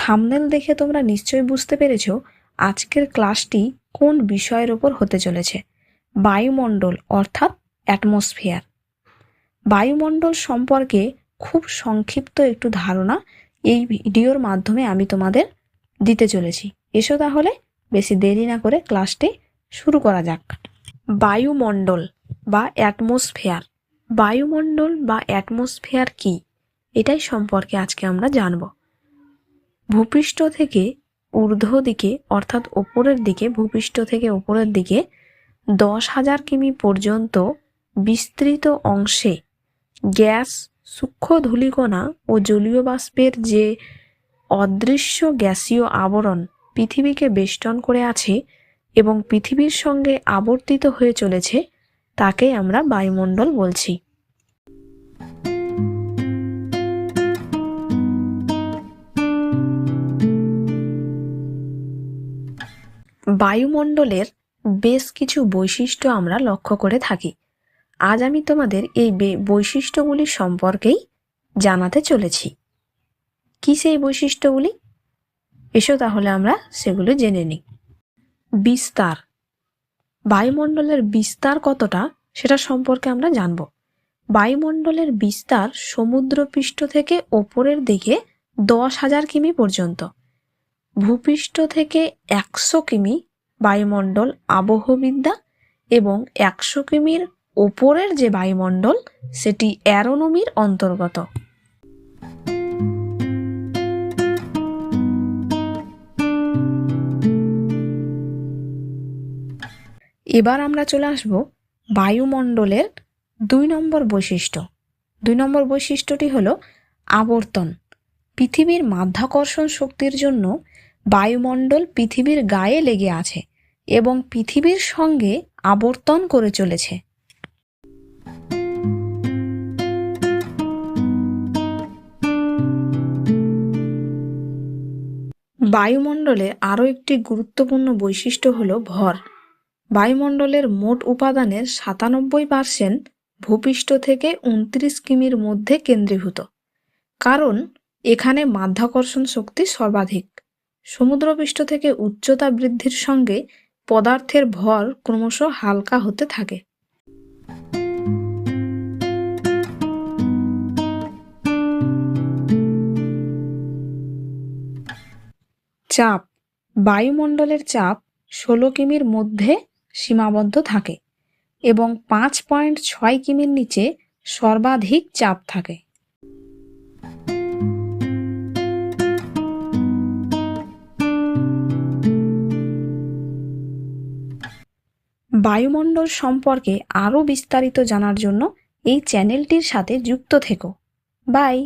Thumbnail দেখে তোমরা নিশ্চয়ই বুঝতে পেরেছো আজকের ক্লাসটি কোন বিষয়ের উপর হতে চলেছে। বায়ুমণ্ডল অর্থাৎ অ্যাটমসফিয়ার। বায়ুমণ্ডল সম্পর্কে খুব সংক্ষিপ্ত একটু ধারণা এই ভিডিওর মাধ্যমে আমি তোমাদের দিতে চলেছি। এসো তাহলে বেশি দেরি না করে ক্লাসটি শুরু করা যাক। বায়ুমণ্ডল বা অ্যাটমসফিয়ার। বায়ুমণ্ডল বা অ্যাটমসফিয়ার কি, এটাই সম্পর্কে আজকে আমরা জানব। ভূপৃষ্ঠ থেকে ঊর্ধ্ব দিকে অর্থাৎ ওপরের দিকে, ভূপৃষ্ঠ থেকে ওপরের দিকে 10,000 কিমি পর্যন্ত বিস্তৃত অংশে গ্যাস, সূক্ষ্ম ধূলিকণা ও জলীয় বাষ্পের যে অদৃশ্য গ্যাসীয় আবরণ পৃথিবীকে বেষ্টন করে আছে এবং পৃথিবীর সঙ্গে আবর্তিত হয়ে চলেছে, তাকে আমরা বায়ুমণ্ডল বলছি। বায়ুমণ্ডলের বেশ কিছু বৈশিষ্ট্য আমরা লক্ষ্য করে থাকি। আজ আমি তোমাদের এই বৈশিষ্ট্যগুলি সম্পর্কেই জানাতে চলেছি। কি সেই বৈশিষ্ট্যগুলি? এসো তাহলে আমরা সেগুলো জেনে নিই। বিস্তার। বায়ুমণ্ডলের বিস্তার কতটা সেটা সম্পর্কে আমরা জানব। বায়ুমণ্ডলের বিস্তার সমুদ্রপৃষ্ঠ থেকে ওপরের দিকে 10,000 কিমি পর্যন্ত। ভূপৃষ্ঠ থেকে 100 কিমি বায়ুমণ্ডল আবহবিদ্যা এবং 100 কিমির ওপরের যে বায়ুমণ্ডল সেটি অ্যারোনমির অন্তর্গত। এবার আমরা চলে আসব বায়ুমণ্ডলের 2 নম্বর বৈশিষ্ট্য। 2 নম্বর বৈশিষ্ট্যটি হলো আবর্তন। পৃথিবীর মাধ্যাকর্ষণ শক্তির জন্য বায়ুমণ্ডল পৃথিবীর গায়ে লেগে আছে এবং পৃথিবীর সঙ্গে আবর্তন করে চলেছে। বায়ুমণ্ডলের আরও একটি গুরুত্বপূর্ণ বৈশিষ্ট্য হলো ভর। বায়ুমণ্ডলের মোট উপাদানের 97% ভূপৃষ্ঠ থেকে 29 কিমির মধ্যে কেন্দ্রীভূত, কারণ এখানে মাধ্যাকর্ষণ শক্তি সর্বাধিক। সমুদ্রপৃষ্ঠ থেকে উচ্চতা বৃদ্ধির সঙ্গে পদার্থের ভর ক্রমশ হালকা হতে থাকে। চাপ। বায়ুমণ্ডলের চাপ 16 কিমির মধ্যে সীমাবদ্ধ থাকে এবং 5.6 কিমির নিচে সর্বাধিক চাপ থাকে। বায়ুমণ্ডল সম্পর্কে আরও বিস্তারিত জানার জন্য এই চ্যানেলটির সাথে যুক্ত থেকো। বাই।